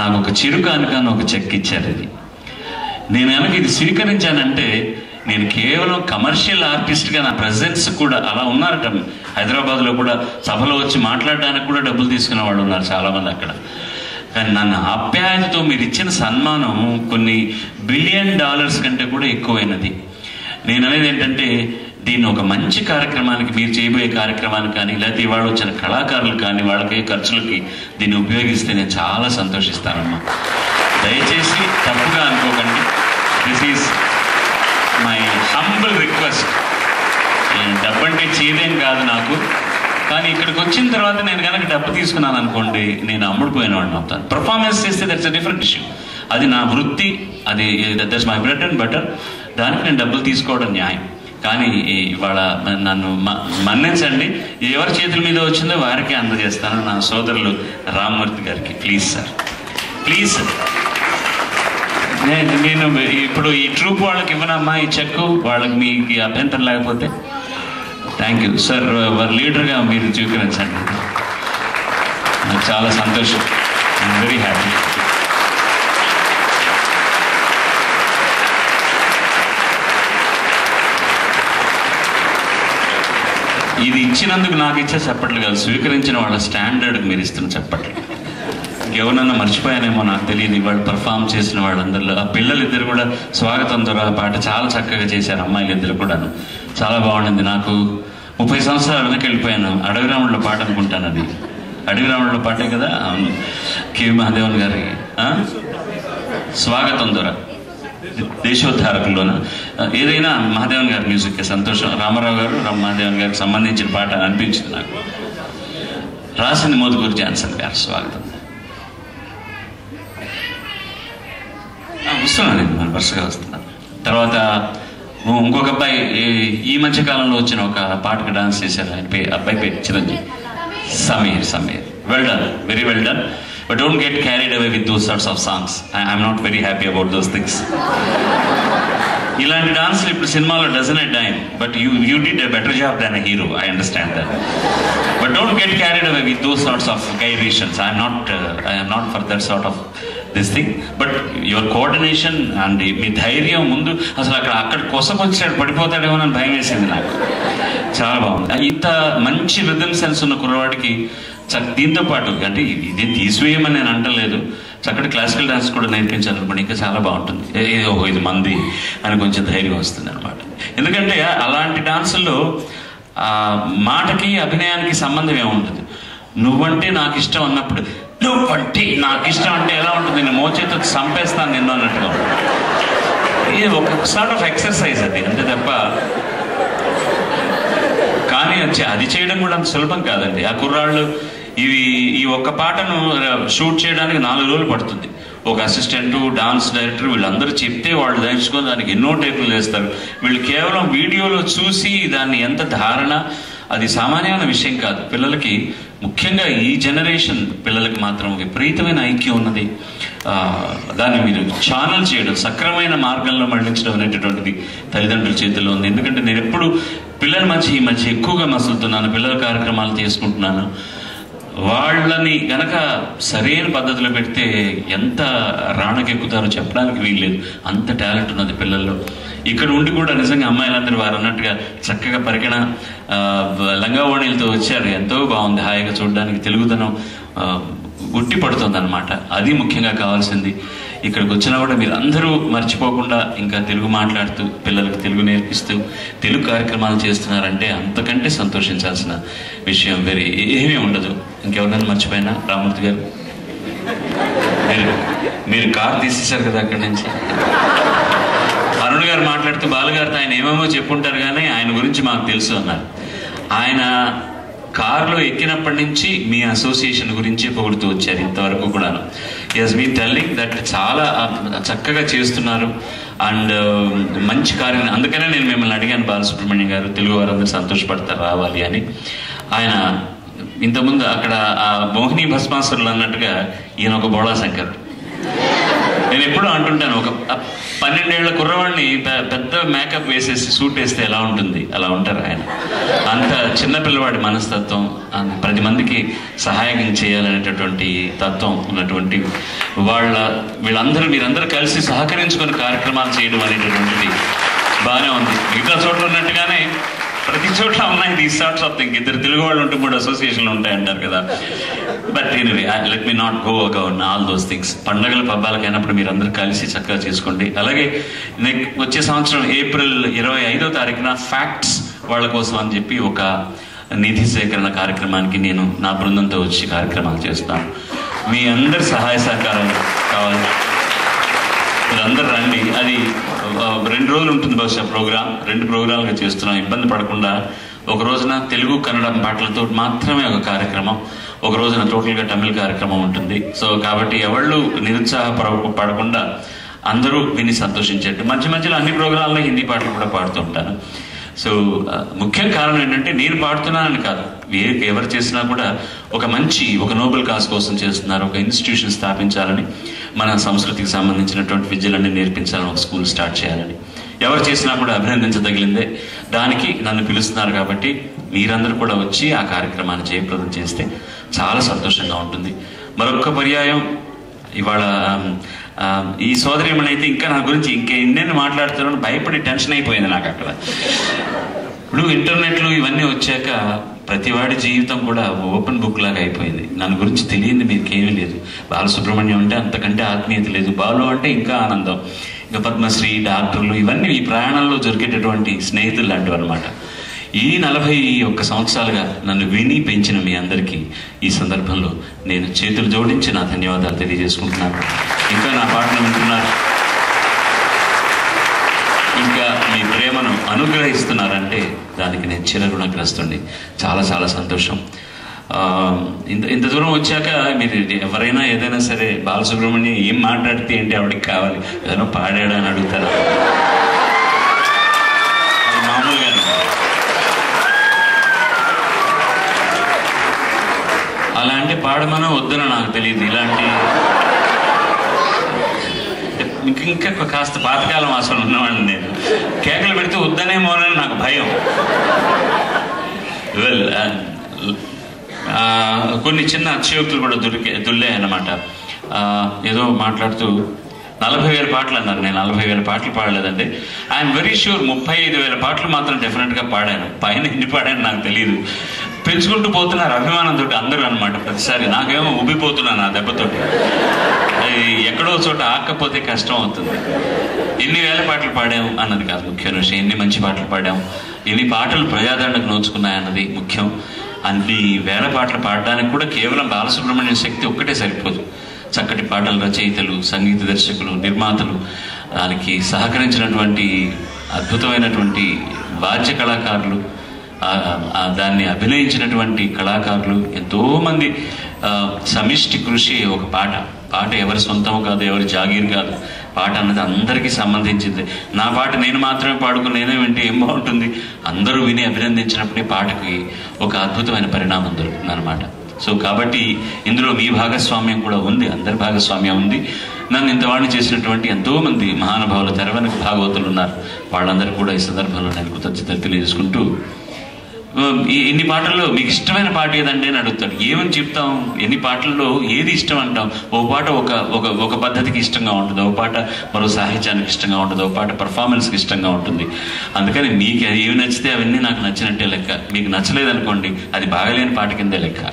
నాకు ఒక చిరుకానుకని ఒక చెక్ ఇచ్చారు. ఇది నేను కనుక ఇది స్వీకరించానంటే నేను కేవలం కమర్షియల్ ఆర్టిస్ట్గా నా ప్రజెన్స్ కూడా అలా ఉన్నారట. హైదరాబాద్లో కూడా సభలో వచ్చి మాట్లాడడానికి కూడా డబ్బులు తీసుకునే వాళ్ళు ఉన్నారు చాలామంది అక్కడ. కానీ నన్ను ఆప్యాయతతో మీరు ఇచ్చిన సన్మానం కొన్ని $1 బిలియన్ కంటే కూడా ఎక్కువైనది. నేను అనేది ఏంటంటే దీన్ని ఒక మంచి కార్యక్రమానికి, మీరు చేయబోయే కార్యక్రమానికి కానీ, లేకపోతే ఇవాళ వచ్చిన కళాకారులు కానీ వాళ్ళకి ఖర్చులకి దీన్ని ఉపయోగిస్తే నేను చాలా సంతోషిస్తానమ్మా. దయచేసి తప్పుగా అనుకోకండి. This is my humble request. డబ్బంటే చేదేం కాదు నాకు, కానీ ఇక్కడికి వచ్చిన తర్వాత నేను కనుక డబ్బు తీసుకున్నాను అనుకోండి, నేను అమ్ముడుపోయిన వాడిని అవుతాను. పర్ఫార్మెన్స్ చేస్తే దట్స్ అ డిఫరెంట్ ఇష్యూ. అది నా వృత్తి, అది that's my bread and butter. దానికి నేను డబ్బులు తీసుకోవడం న్యాయం. కానీ ఇవాళ నన్ను మన్నించండి. ఎవరి చేతుల మీద వచ్చిందో వారికి అందజేస్తాను, నా సోదరులు రామ్మూర్తి గారికి. Please sir, please sir. నేను ఇప్పుడు ఈ ట్రూప్ వాళ్ళకి ఇవ్వనమ్మా ఈ చెక్కు, వాళ్ళకి మీకు అభ్యంతరం లేకపోతే. Thank you sir. వారి లీడర్గా మీరు స్వీకరించండి. నాకు చాలా సంతోషం. I'm very happy. ఇది ఇచ్చినందుకు నాకు ఇచ్చే చప్పట్లు కాదు, స్వీకరించిన వాళ్ళ స్టాండర్డ్కి మీరు ఇస్తున్న చప్పట్లు. ఎవరన్నా మర్చిపోయానేమో నాకు తెలియదు. వాళ్ళు పర్ఫామ్ చేసిన వాళ్ళందరిలో ఆ పిల్లలిద్దరు కూడా స్వాగతం ద్వారా పాట చాలా చక్కగా చేశారు. అమ్మాయిలు ఇద్దరు కూడాను చాలా బాగుండింది. నాకు 30 సంవత్సరాల వెనక్కి వెళ్ళిపోయాను. అడవి రాముళ్ళ పాట అనుకుంటాను, అది అడవి రాముళ్ళ పాటే కదా. అవును, కెవి మహాదేవన్ గారి స్వాగతం ద్వారా దేశోద్ధారకుల్లోన ఏదైనా మహాదేవన్ గారి మ్యూజిక్ సంతోషం. రామారావు గారు మహాదేవన్ గారికి సంబంధించిన పాట అనిపించింది నాకు. రాసింది మోదుకూరి జాన్సన్ గారు. స్వాగతం. వస్తున్నాను నేను, మన వరుసగా వస్తున్నాను. తర్వాత ఇంకొక అబ్బాయి ఈ మధ్య కాలంలో వచ్చిన ఒక పాటకు డాన్స్ చేశారు. ఆయన అబ్బాయి పేరు Chiranjeevi. Sameer. Well done, very well done. But don't get carried away with those sorts of songs. I'm not very happy about those things. ఇలాంటి డాన్స్లు ఇప్పుడు సినిమాలో doesn't it dime, but you did a better job than a hero. I understand that. But don't get carried away with those sorts of gyrations. I am not for that sort of this thing. But your coordination and మీ ధైర్యం ముందు అసలు అక్కడ కోసం వచ్చాడు పడిపోతాడేమో అని భయం వేసింది నాకు. చాలా బాగుంది. ఇంత మంచి రిథమ్ సెన్స్ ఉన్న కుర్రవాడికి దీంతో పాటు అంటే ఇది తీసివేయమని నేను అంటలేదు, చక్కటి క్లాసికల్ డాన్స్ కూడా నేర్పించాలనుకోండి ఇంకా చాలా బాగుంటుంది. ఇది మంది అని కొంచెం ధైర్యం వస్తుంది అనమాట. ఎందుకంటే అలాంటి డాన్సుల్లో మాటకి అభినయానికి సంబంధం ఏముంటుంది. నువ్వంటే నాకు ఇష్టం అన్నప్పుడు నువ్వంటే నాకు ఇష్టం అంటే ఎలా ఉంటుంది, నేను మోచేతో చంపేస్తాను నిన్ను అన్నట్టుగా. ఇది ఒక సార్ట్ ఆఫ్ ఎక్సర్సైజ్ అది, అంతే తప్ప. కానీ అది చేయడం కూడా అంత సులభం కాదండి. ఆ కుర్రాళ్ళు ఈ ఒక్క పాటను షూట్ చేయడానికి 4 రోజులు పడుతుంది. ఒక అసిస్టెంటు, డాన్స్ డైరెక్టర్ వీళ్ళందరూ చెప్తే వాళ్ళు నేర్చుకొని దానికి ఎన్నో టేపులు వేస్తారు. వీళ్ళు కేవలం వీడియోలో చూసి దాన్ని ఎంత ధారణ, అది సామాన్యమైన విషయం కాదు. పిల్లలకి, ముఖ్యంగా ఈ జనరేషన్ పిల్లలకి మాత్రం విపరీతమైన ఐక్యం ఉన్నది. దాన్ని మీరు ఛానల్ చేయడం, సక్రమైన మార్గంలో మళ్లించడం అనేటటువంటిది తల్లిదండ్రుల చేతుల్లో ఉంది. ఎందుకంటే నేను ఎప్పుడు పిల్లల ఈ మధ్య ఎక్కువగా మసులుతున్నాను, పిల్లల కార్యక్రమాలు తీసుకుంటున్నాను. వాళ్ళని గనక సరైన పద్ధతిలో పెడితే ఎంత రాణకెక్కుతారో చెప్పడానికి వీల్లేదు, అంత టాలెంట్ ఉన్నది పిల్లల్లో. ఇక్కడ ఉండి కూడా నిజంగా అమ్మాయిలందరూ వారు అన్నట్టుగా చక్కగా పరికిణ లంగావోణీలతో వచ్చారు. ఎంతో బాగుంది, హాయిగా చూడడానికి తెలుగుదనం ఉట్టి పడుతుంది అనమాట. అది ముఖ్యంగా కావాల్సింది. ఇక్కడికి వచ్చినా కూడా మీరు అందరూ మర్చిపోకుండా ఇంకా తెలుగు మాట్లాడుతూ పిల్లలకు తెలుగు నేర్పిస్తూ తెలుగు కార్యక్రమాలు చేస్తున్నారంటే అంతకంటే సంతోషించాల్సిన విషయం వేరే ఏమీ ఉండదు. ఇంకెవరైనా మర్చిపోయినా రామ్మూర్తి గారు, మీరు కారు తీసేశారు కదా అక్కడి నుంచి. అరుణ్ గారు మాట్లాడుతూ బాలుగారితో ఆయన ఏమేమో చెప్పుంటారు కానీ ఆయన గురించి మాకు తెలుసు అన్నారు. ఆయన కారులో ఎక్కినప్పటి నుంచి మీ అసోసియేషన్ గురించి పొగుడుతూ వచ్చారు ఇంతవరకు కూడా. ఎస్ బీన్ టెల్లింగ్ దట్ చాలా చక్కగా చేస్తున్నారు అండ్ మంచి కార్యం. అందుకనే నేను మిమ్మల్ని అడిగాను, బాలసుబ్రహ్మణ్యం గారు తెలుగు వారందరూ సంతోషపడతారు రావాలి అని. ఆయన ఇంతకుముందు అక్కడ ఆ మోహిని భస్మాసురులు అన్నట్టుగా ఈయన ఒక బోళా శంకర్. నేను ఎప్పుడూ అంటుంటాను, ఒక 12 ఏళ్ల కుర్రవాడిని పెద్ద మేకప్ వేసేసి సూట్ వేస్తే ఎలా ఉంటుంది, అలా ఉంటారు ఆయన. అంత చిన్నపిల్లవాడి మనస్తత్వం, 10 మందికి సహాయం చేయాలనేటటువంటి తత్వం ఉన్నటువంటి వీళ్ళందరూ మీరందరూ కలిసి సహకరించుకొని కార్యక్రమాలు చేయడం అనేటటువంటిది బాగానే ఉంది. మిగతా చోట్ల ఉన్నట్టుగానే ప్రతి చోట్ల ఉన్నాయి దీస్ సార్ట్స్ ఆఫ్ థింగ్. ఇద్దరు తెలుగు వాళ్ళు ఉంటూ 3 అసోసియేషన్లు ఉంటాయంటారు కదా. But anyway, let me not go again all those things. పండగల పబ్బాలకు అయినప్పుడు మీరు అందరూ కలిసి చక్కగా చేసుకోండి. అలాగే వచ్చే సంవత్సరం ఏప్రిల్ 25వ తారీఖున ఫ్యాక్ట్స్ వాళ్ళ కోసం అని చెప్పి ఒక నిధి సేకరణ కార్యక్రమానికి నేను నా బృందంతో వచ్చి కార్యక్రమాలు చేస్తాను. మీ అందరి సహాయ సహకారాలు కావాలి. మీరందరూ రండి. అది 2 రోజులు ఉంటుంది బహుశా ప్రోగ్రామ్. 2 ప్రోగ్రాలుగా చేస్తున్నాం. ఇబ్బంది పడకుండా ఒక రోజున తెలుగు కన్నడ పాటలతో మాత్రమే ఒక కార్యక్రమం, ఒక రోజున టోటల్గా తమిళ కార్యక్రమం ఉంటుంది. సో కాబట్టి ఎవళ్ళు నిరుత్సాహపడకుండా అందరూ విని సంతోషించేట్టు మధ్య మధ్యలో అన్ని ప్రోగ్రాంలో హిందీ పాటలు కూడా పాడుతూ ఉంటాను. సో ముఖ్య కారణం ఏంటంటే నేను పాడుతున్నానని కాదు, ఎవరు చేసినా కూడా ఒక నోబెల్ కాజ్ కోసం చేస్తున్నారు. ఒక ఇన్స్టిట్యూషన్ స్థాపించాలని, మన సంస్కృతికి సంబంధించినటువంటి విద్యలన్నీ నేర్పించాలని, ఒక స్కూల్ స్టార్ట్ చేయాలని ఎవరు చేసినా కూడా అభినందించదగిలిందే. దానికి నన్ను పిలుస్తున్నారు కాబట్టి మీరందరూ కూడా వచ్చి ఆ కార్యక్రమాన్ని జయప్రదం చేస్తే చాలా సంతోషంగా ఉంటుంది. మరొక పర్యాయం ఇవాళ ఈ సోదరిమణి అయితే ఇంకా నా గురించి ఎన్నెన్ని మాట్లాడుతున్నాను భయపడి టెన్షన్ అయిపోయింది నాకు అక్కడ. ఇప్పుడు ఇంటర్నెట్లు ఇవన్నీ వచ్చాక ప్రతివాడి జీవితం కూడా ఓపెన్ బుక్ లాగా అయిపోయింది. నన్ను గురించి తెలియంది మీకేమీ లేదు. బాలసుబ్రహ్మణ్యం అంటే అంతకంటే ఆత్మీయత లేదు, బాలు అంటే ఇంకా ఆనందం. ఇంకా పద్మశ్రీ, డాక్టర్లు ఇవన్నీ ఈ ప్రయాణంలో దొరికేటటువంటి స్నేహితులు లాంటివి అనమాట. ఈ 41 సంవత్సరాలుగా నన్ను విని పెంచిన మీ అందరికీ ఈ సందర్భంలో నేను చేతులు జోడించి నా ధన్యవాదాలు తెలియజేసుకుంటున్నాను. ఇంకా నా పాటను వింటున్నారు, ఇంకా మీ ప్రేమను అనుగ్రహిస్తున్నారంటే దానికి నేను చిరరుణగ్రస్తుని. చాలా చాలా సంతోషం. ఇంత దూరం వచ్చాక మీరు ఎవరైనా ఏదైనా సరే బాలసుబ్రహ్మణ్యం ఏం మాట్లాడితే ఏంటి ఆవిడకి కావాలి, ఏదైనా పాడాడా అని అడుగుతారు. అది మామూలుగా అలాంటి పాడమనో వద్దనో నాకు తెలియదు. ఇలాంటి ఇంకా కాస్త పాతకాలం అసలు ఉన్నవాడిని నేను. కేకలు పెడితే వద్దనేమోనని నాకు భయం. కొన్ని చిన్న అతిశయోక్తులు కూడా దుల్లాయన్నమాట. ఏదో మాట్లాడుతూ 40,000 పాటలు అన్నారు. నేను 40,000 పాటలు పాడలేదండి. ఐఎమ్ వెరీ ష్యూర్ 35,000 పాటలు మాత్రం డెఫినెట్గా పాడాను. పైన ఎన్ని పాడాను నాకు తెలియదు. పెంచుకుంటూ పోతున్నారు అభిమానంతో అందరూ అనమాట. ప్రతిసారి నాకేమో ఉబ్బిపోతున్నాను ఆ దెబ్బతోటి. ఎక్కడో చోట ఆకపోతే కష్టం అవుతుంది. ఎన్ని వేల పాటలు పాడాము అన్నది కాదు ముఖ్యమైన విషయం, ఎన్ని మంచి పాటలు పాడాము, ఎన్ని పాటలు ప్రజాదరణకు నోచుకున్నాయన్నది ముఖ్యం. అన్ని వేల పాటలు పాడడానికి కూడా కేవలం బాలసుబ్రహ్మణ్యం శక్తి ఒక్కటే సరిపోదు. చక్కటి పాటల రచయితలు, సంగీత దర్శకులు, నిర్మాతలు, దానికి సహకరించినటువంటి అద్భుతమైనటువంటి వాద్య కళాకారులు, దాన్ని అభినయించినటువంటి కళాకారులు, ఎంతోమంది సమిష్టి కృషి. ఒక పాట ఎవరి సొంతం కాదు, ఎవరి జాగీర్ కాదు. పాట అన్నది అందరికీ సంబంధించింది. నా పాట నేను మాత్రమే పాడుకుని నేనే వింటే ఏం బాగుంటుంది? అందరూ విని అభినందించినప్పుడే పాటకి ఒక అద్భుతమైన పరిణామం దొరుకుతుంది అనమాట. సో కాబట్టి ఇందులో మీ భాగస్వామ్యం కూడా ఉంది, అందరి భాగస్వామ్యం ఉంది. నన్ను ఇంతవాడిని చేసినటువంటి ఎంతోమంది మహానుభావులు, తెరవెనక భాగవతులు ఉన్నారు. వాళ్ళందరూ కూడా ఈ సందర్భంలో నేను కృతజ్ఞతలు తెలియజేసుకుంటూ, ఎన్ని పాటల్లో మీకు ఇష్టమైన పాట ఏదంటే అని అడుగుతాడు. ఏమని చెప్తాం? ఎన్ని పాటల్లో ఏది ఇష్టం అంటాం? ఓ పాట ఒక పద్ధతికి ఇష్టంగా ఉంటుంది, ఓ పాట మరో సాహిత్యానికి ఇష్టంగా ఉంటుంది, ఓ పాట పర్ఫార్మెన్స్కి ఇష్టంగా ఉంటుంది. అందుకని మీకు ఏవి నచ్చితే అవన్నీ నాకు నచ్చినట్టే లెక్క. మీకు నచ్చలేదనుకోండి, అది బాగలేని పాట కిందే లెక్క.